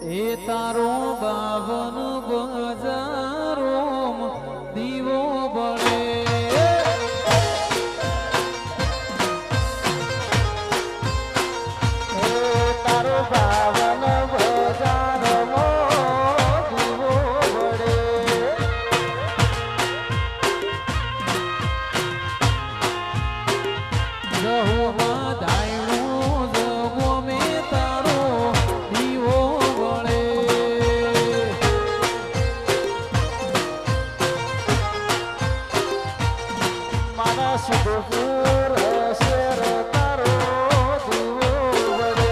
એ તારો બાવન બજારો દીવો બળે તારો બાવન બજારો દીવો બળે જહુમાં ધાયણું જગો મેં તારો દીવો બળે મારા સુખપુર શેર તારો દીવો બળે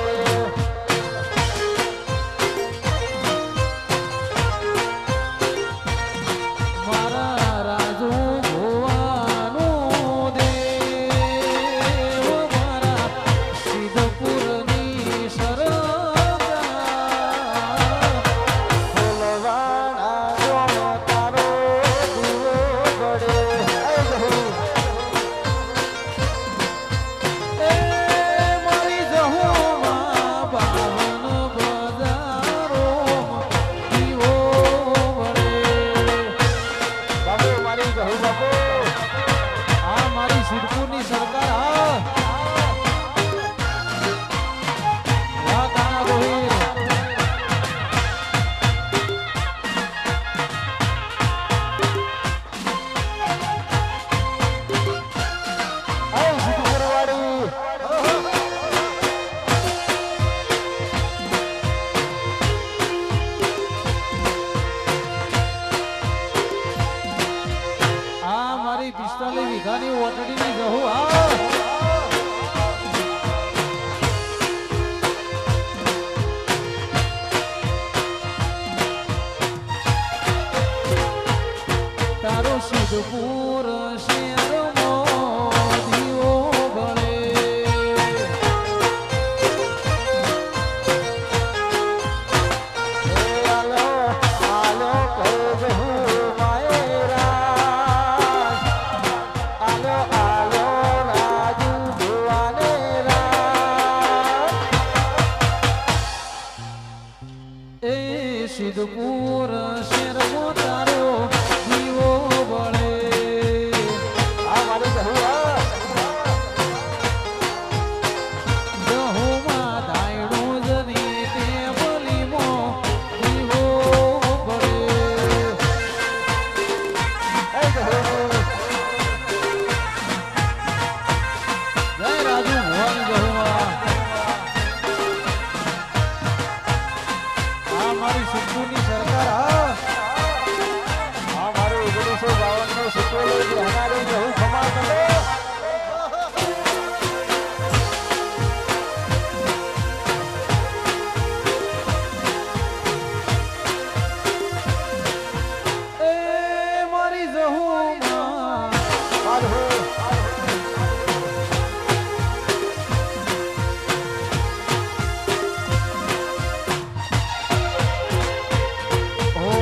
મારા રાજુ ભોવાનું દેવ મારા સિદ્ધપુરની સરદાર ફૂલવાણા તારો દીવો બળે એ મારી જહુમાં બાવન બજારો દીવો વળે બાબુ મારી કહું બાબુ આ મારી સિદ્ધપુરની સરકાર વાહ કાના ગોહિલ સુખપુરવાડી આ મારી 45 વીઘાની ઓટડીની જહુ આ તારો સિદ્ધપુર શેરમો દીવો બળે આલો આલો કહે હું માયરા આલો આલો રાજુ ભુવાને રા એ સિદ્ધપુર શેરમો તારો દીવો બળે આ મારી કહું જહુમાં ધાયણું જની તે બલીમો દીવો બળે જય રાજુ ભવાની જહુમાં આ મારી સિદ્ધપુરની સરકાર આ મારું 1952 નું સુકોલો હનારી હું ખમા કરો એ મારી જહુમાં ઓ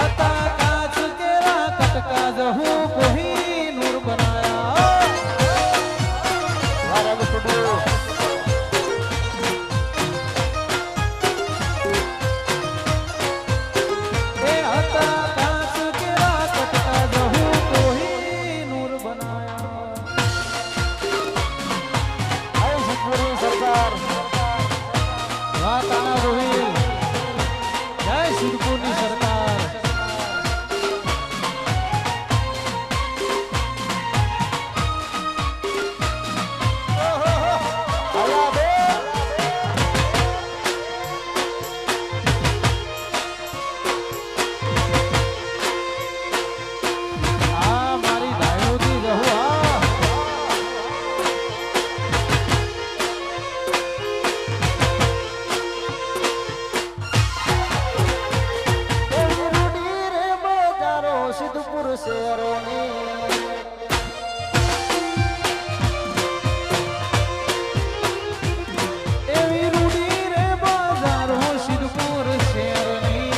હતા કાચ કેરા કટકા જહુ કોઈ નૂર બનાયા વાહ રાજુ સ્ટુડિયો એ હતા કાચ કેરા કટકા જહુ કોઈ નૂર બનાયા આઈ સિદ્ધપુરની સરકાર વાહ તાના ગોહિલ જય સિદ્ધપુરની સરકાર આયા બે આ મારી ધાયણુથી જહુ આ એવી રૂડી રે બજારો સિદ્ધપુર શહેરની એવી રૂડી રે બજારો સિદ્ધપુર શહેરની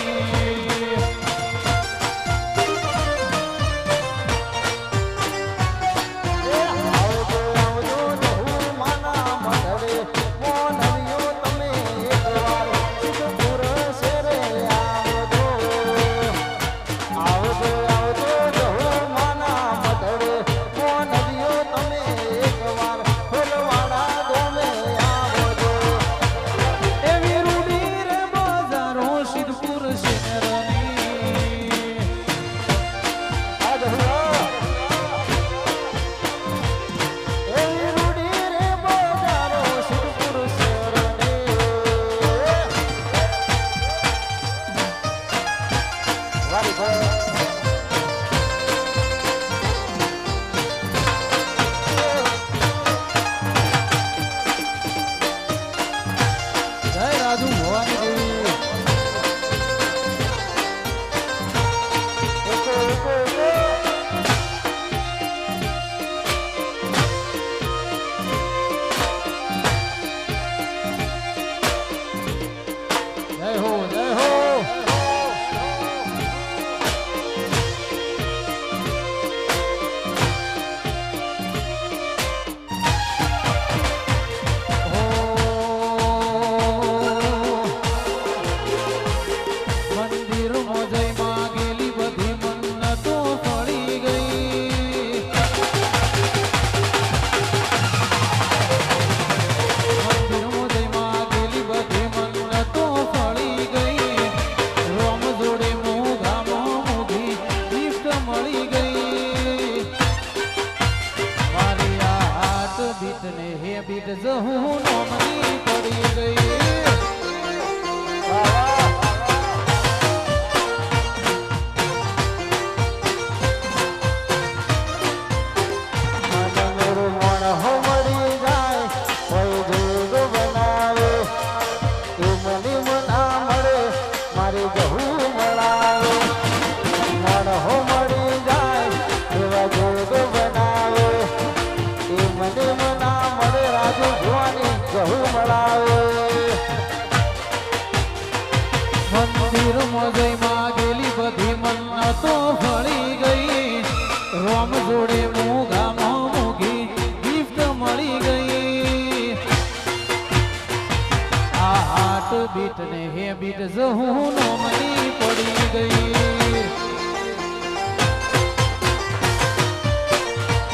આવજો આવજો જહુ માના મંડળે મોનવ્યો તમે એકવાર સિદ્ધપુર શેરે આવજો આવજો આવજો જહુ માના મંડળે મોનવ્યો તમે એકવાર ફૂલવાડા ગોમે આવજો એવી રૂડી રે બજારો સિદ્ધપુર શહેરની આ જહુ એવી રૂડી રે બજારો સિદ્ધપુર શેરની વારી ભાઈ જય રાજુ ભવાની દેવી એકો એકો એકો જય હો જય હો મંદિર મોજય માં ગેલી બધી મન્નતો ફળી ગઈ મંદિર મોજય માં ગેલી બધી મન્નતો ફળી ગઈ રોમ જોડે મોઘામો મોઘી ગિફ્ટ મળી ગઈ મારી આ હાથ બીટ ને હે બીટ જહુ નોમની પડી ગઈ મને મેરું મણ હો મળી જાય કોઈ જોગ બનાવે એ મને મના મળે મારી જહુ મળાવે મણ હો મળી જાય એવા જોગ બનાવે એ મને મના મળે રાજુ ભવાની જહુ મળાવે મંદિર મોજય માં ગેલી બધી મન્નતો ફળી ગઈ રોમ જોડે મોઘામાં મોઘી ગિફ્ટ મળી ગઈ આ હાટ બીટ ને હે બીટ જહુ નોમની પડી ગઈ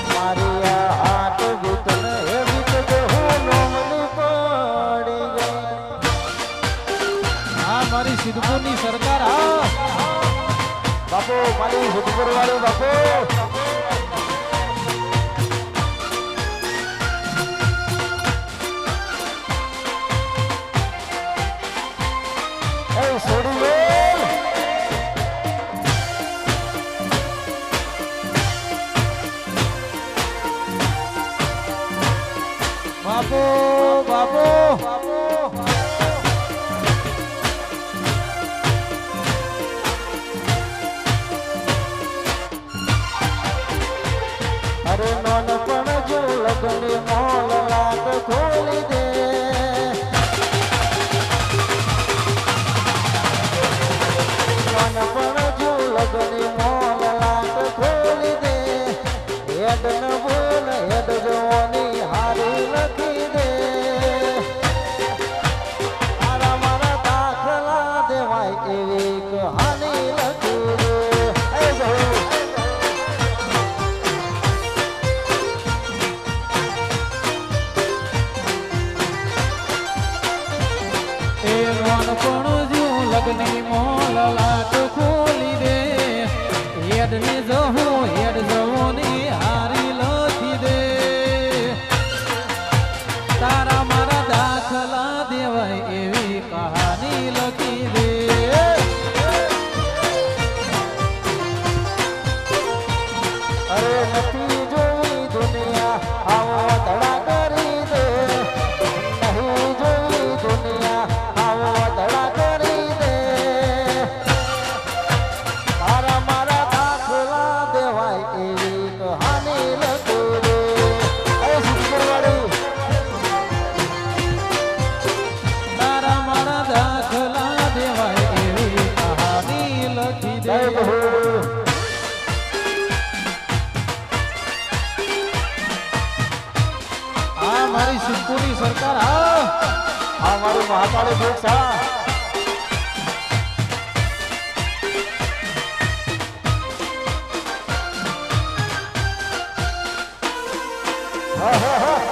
મારી આ હાથ ગીતને એ ગીત જહુ નોમની પડી ગઈ આ મારી સિદ્ધપુરની સરકાર આ બાપુ મારી સિદ્ધપુર વાળી બાપુ એ છોડી બાપો બાપો અરે નોનપણ જો લગન મોલ લાગ ખોલી દે નોનપણ જો લગની મોલ લાટ ખોલી દે હેડ ન બોલ હેડ જોની હારી લખી દે તારા મારા દાખલા દેવાય એવી કહાની લખી દે એ જો એ નાનપણ જ્યું લગની મોલ લાટ ખોલી દે હેડ ને જહું હેડ જવોની હારી લખી દે તારા મારા દાખલા દેવાય એવી કહાની લખી દે અરે નથી જોઈ દુનિયા આવો ધડા કરી દે નહીં જોઈ દુનિયા આવો ધડા કરી દે તારા મારા દાખલા દેવાય એવી કહાની લખી દે એ સુપરવાડી તારા મારા દાખલા દેવાય એવી કહાની લખી જય દે બહુ આ મારી સિદ્ધપુરની સરકાર આ આ મારું મહાકાળી બુક્સ હા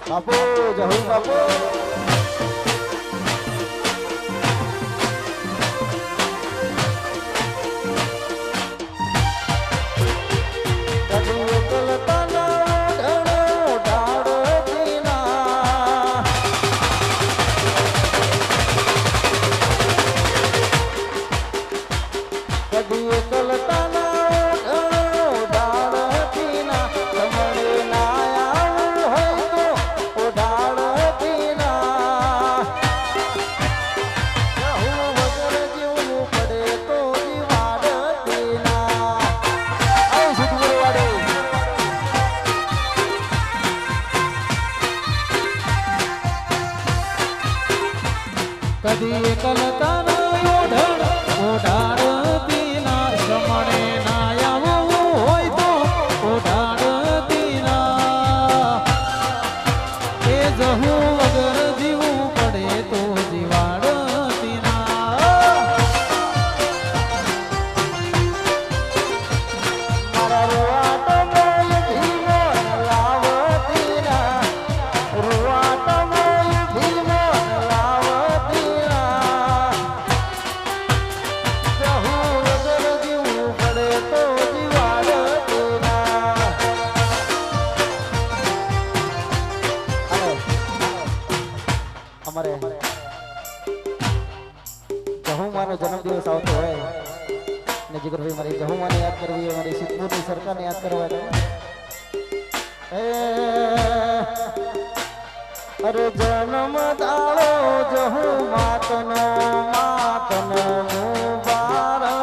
બાપુ જય હો બાપુ કદી એકલતા ના ઢળો ઢાળ પીના કદી એકલતા ના ઢળો ઢાળ પીના તમને ના આવું હોય તો ઢાળ પીના હું વગર જીવવું પડે તો જીવાડ પીના આવું સુધુરવાડે કદી એકલતા ના ઓઢણ ઓઢાડ પીના સમણે ના આવું હોય તો ઓઢાડ પીના એ જહું વગર જીવવું પડે તો જીવાડ પીના મારા રૂવાટો મોય ભીમો લાવતીના રૂવાટો મોય ભીમો લાવતીના જહું વગર જીવવું પડે તો જીવાડતીના અમારે જહુમાનો જન્મદિવસ આવતો હોય ને જીગરભાઈ મારી જહુમાને યાદ કરવી હોય મારી સિદ્ધપુરની સરકારને યાદ કરવા અરે જન્મ દાડો જહુમાતનો માતનો મુબારક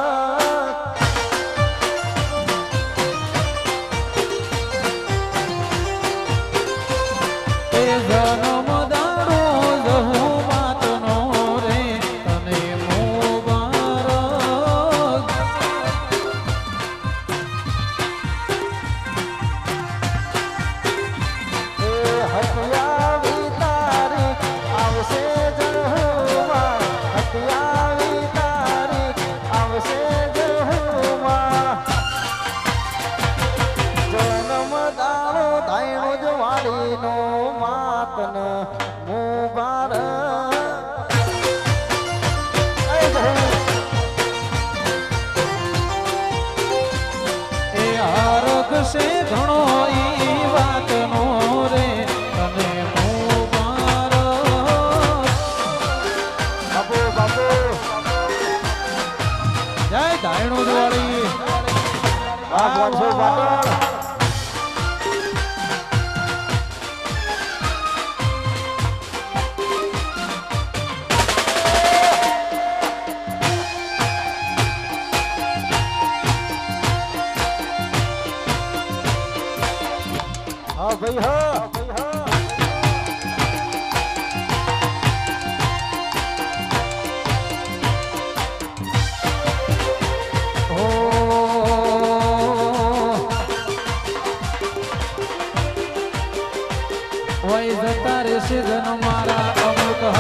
એ જન્મ દાડો જહું માતનો રે તને મુબારક એ હત્યાવી તારીખ આવશે જહુમાં હત્યાવી તારીખ આવશે જહુમાં જન્મ દાડો દાયણો જવાડીનો માતન મુબારક એ જહુ એ હરખ છે ઘણો ઈ વાતનો રે તને મુબારક બાપુ બાપુ જય દાયણો દ્વાળી આ 500 પાટણ હા ભાઈ હા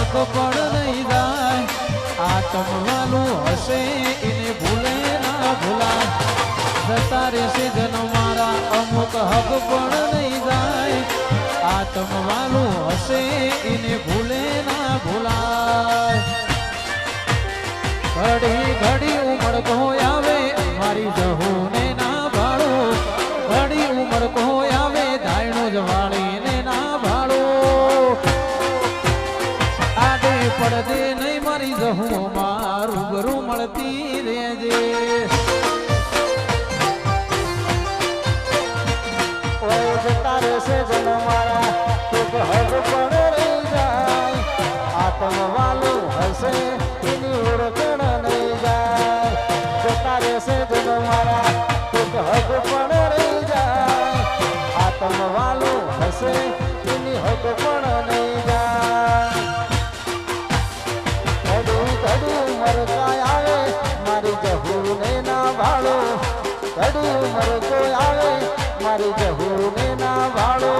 હક પણ નહીં જાય આતમવાલું હશે એને ભૂલે ના ભૂલાય જતા રહેશે જન મારા અમુક હક પણ નહીં જાય આતમવાલું હશે એને ભૂલે ના ભૂલાય ઘડી ઘડી ઉમળકો આવે મારી જહુને ના ભાળો ઘડી ઉમળકો આવે ધાયણું જ વાળીને ના ભાળો આડે પડદે નહીં મારી જહુ મારું રૂબરૂ મળતી રહેજે ઓય જતા રહેશે જન મારા કોક હક પણ રહી જાય આત્મવાલું હશે એની ઓળખણ નહીં જાય જતા રહેશે જન મારા કોક હક પણ રહી જાય આત્મવાલું હશે એની હક પણ નહીં જાય ઘડું ઘડું મરકાય આવે મારી જહુને ના ભાળો ઘડું મરકો આવે મારી જહુને ના ભાળો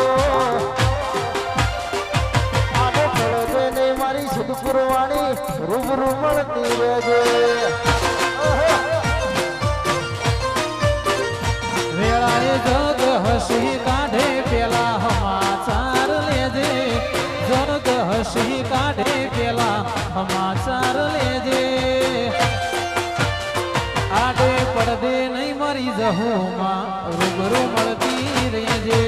આને પડદે ને મારી સિદ્ધપુર વાણી રૂબરૂ મળતી રહેજે વેળાએ જગ હસી કાઢે પેલા સમાચાર લેજે જગ હસી કાઢે પેલા સમાચાર લેજે આડે પડદે નહીં મારી જહુમાં રૂબરૂ મળતી રહેજે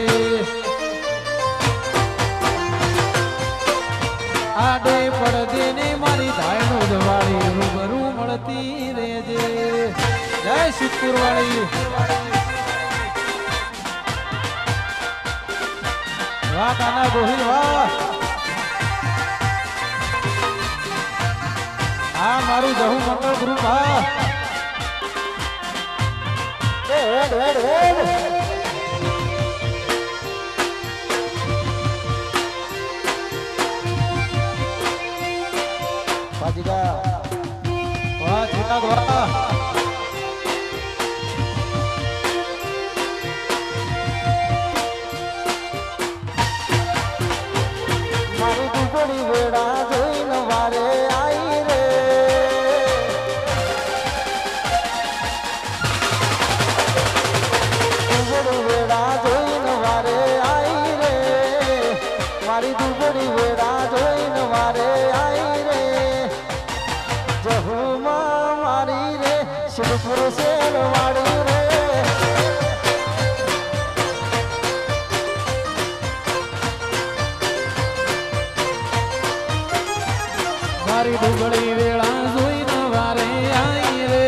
આડે પડદે ને મારી ધાયણું જવાળી રૂબરૂ મળતી રહેજે જય સિદ્ધપુર વાળી વાહ કાના ગોહિલ વાહ આ મારું જહુ મંડળ ગ્રુપ હા હેડ હેડ હેડ બાજીગા વાહ છોટા વાહ મારી દુબળી વેળા જોઈને વારે આઈ રે દુબળી વેળા જોઈને વારે આઈ રે મારી દુબળી વેળા જોઈને વારે આઈ રે જહુમાં મારી રે સિદ્ધપુર શેર વાળી રે મારી ડુબળી વેળા જોઈને વારે આઈ રે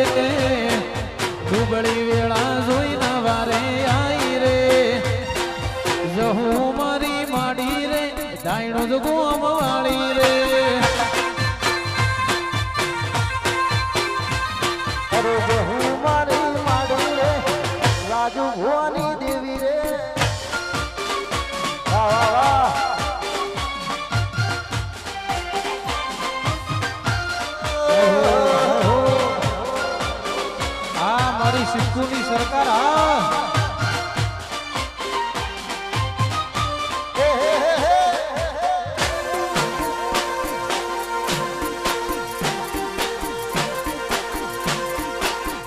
ડુબળી વેળા જોઈને વારે આઈ રે જહુ મારી માડી રે ધાયણો જ ગોમ વાળી રે અરે જહુ મારી માડી રે રાજુ ભુવાની દેવી રે વાહ વાહ વાહ આ મારી સિદ્ધપુરની સરકાર આ હે હે હે હે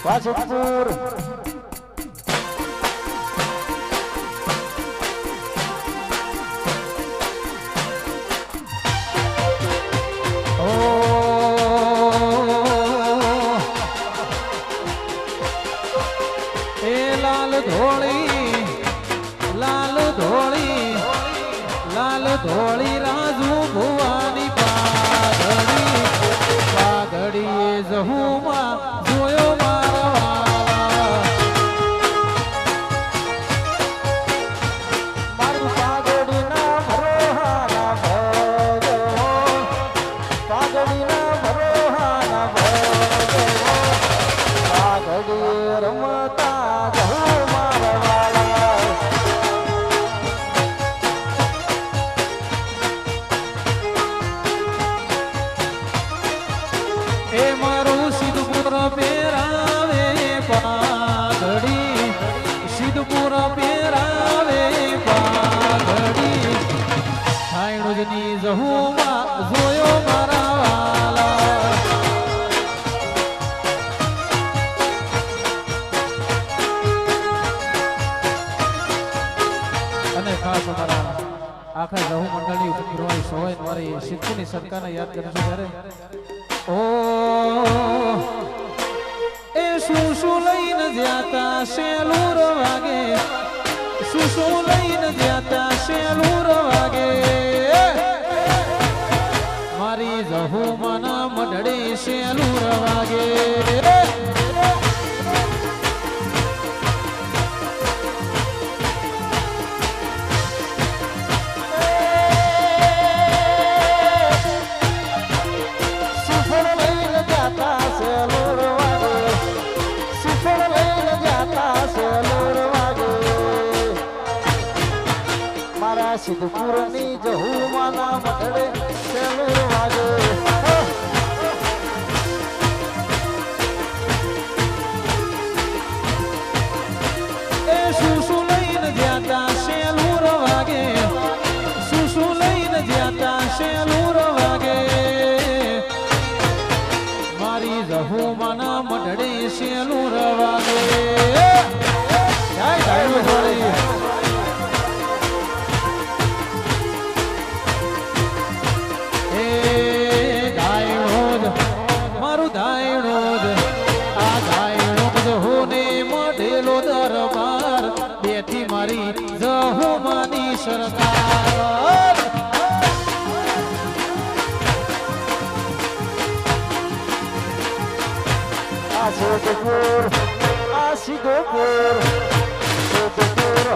વાજપુર એ લાલ ધોળી લાલ ધોળી રાજુ ભુવાની પાઘડી એ જહુમાં જોયો મારા જોયો મારા વાલા. અને ખાસ અમારા આખા જહુ મંડળની ઉપરવાળી સવાઈ મારી સિદ્ધની સરકારને યાદ કરીશું ત્યારે ઓ એ શું લઈને જ્યાતા શેલુર વાગે શું લઈને જ્યાતા શેલુર વાગે મારી જહુ મના મઢડે શેલુર વાગે. સિદ્ધપુરની જહુ માના મઢડે શેલુર વાગે. એ શું લઈને જ્યાતા શેલુર વાગે શું લઈને જ્યાતા શેલુર વાગે મારી જહુ માના મઢડે શેલુર વાગે. જય ગાયું થોડી મારી જહુમાની સરકાર. આ સિદ્ધપુર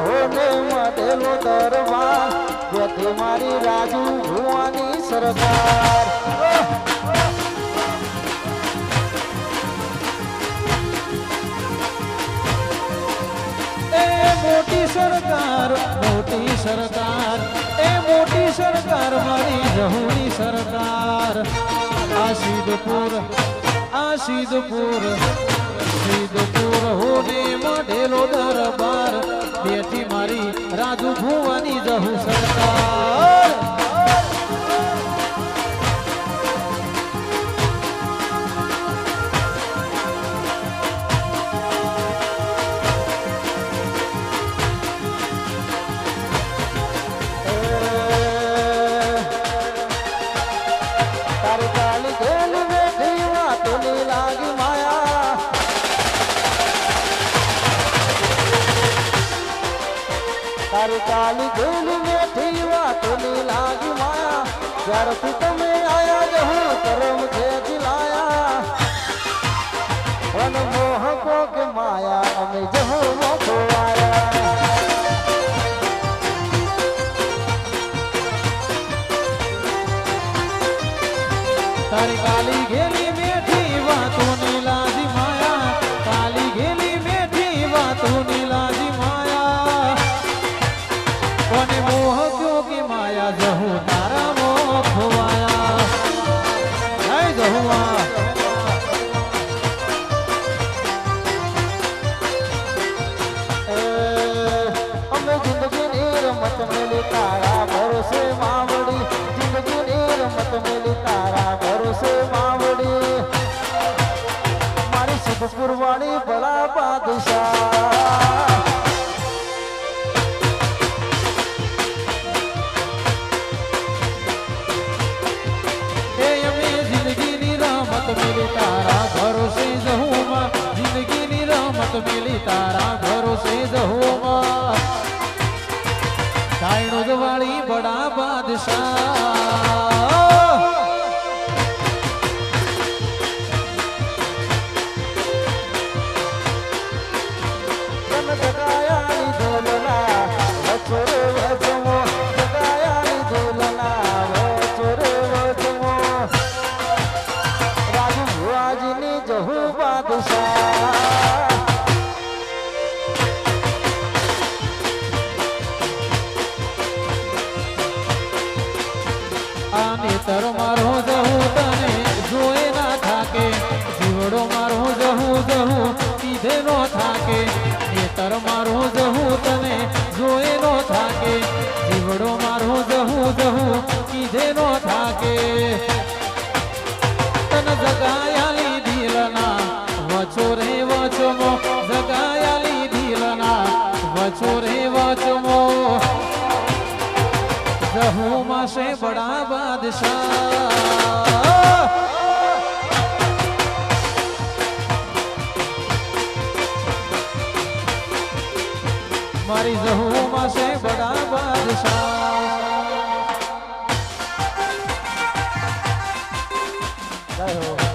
હોને મઢેલો દરબાર બેઠી મારી રાજુ ભુવાની સરકાર. મોટી સરકાર એ મોટી સરકાર મારી જહુની સરકાર. આ સિદ્ધપુર હોને મઢેલો દરબાર બેઠી મારી રાજુ ભુવાની જહુ સરકાર. તારી કાલી ગેલી મેઠી વાતોની લાગી માયા. જ્યારથી તમે આયા જહુ કરમ છે દિલાયા. વન મોહકો કે માયા અમે જહુ મોખવાયા. તારી કાલી ગેલી મેઠી વાતોની લાજી માયા. કાલી ગેલી મેઠી વાતોની લાજી માયા. કોને મોહ ક્યો કે માયા જહુ તારા મોહ ખોવાયા. જય જહુઆ. અમે જિંદગીની રમત મેલી તારા ભરોસે માવડી. જિંદગીની રમત મેલી તારા ભરોસે માવડી. મારી સિદ્ધપુર વાળી ભલા બાદશાહ. મેલી તારા ભરોસે જહુમાં જિંદગીની રમત મેલી તારા ભરોસે જહુમાં. ડાયણો વાળી બડા બાદશાહ. જગાયાની દોલના વચોરે વચમો. જગાયાની દોલના વચોરે વચમો. રાજુ ભુવાજીની જહુ બાદશાહ. આ નેતર મારો જહુ તને જોઈ ના થાકે. જીવડો મારો જહુ કીધે નો થાકે. નેતર મારો જહુ તને જોઈ નો થાકે. જીવડો મારો જહુ કીધે નો થાકે. જહુમાં છે બડા બાદશાહ મારી જહુમાં છે બડા બાદશાહ જય હો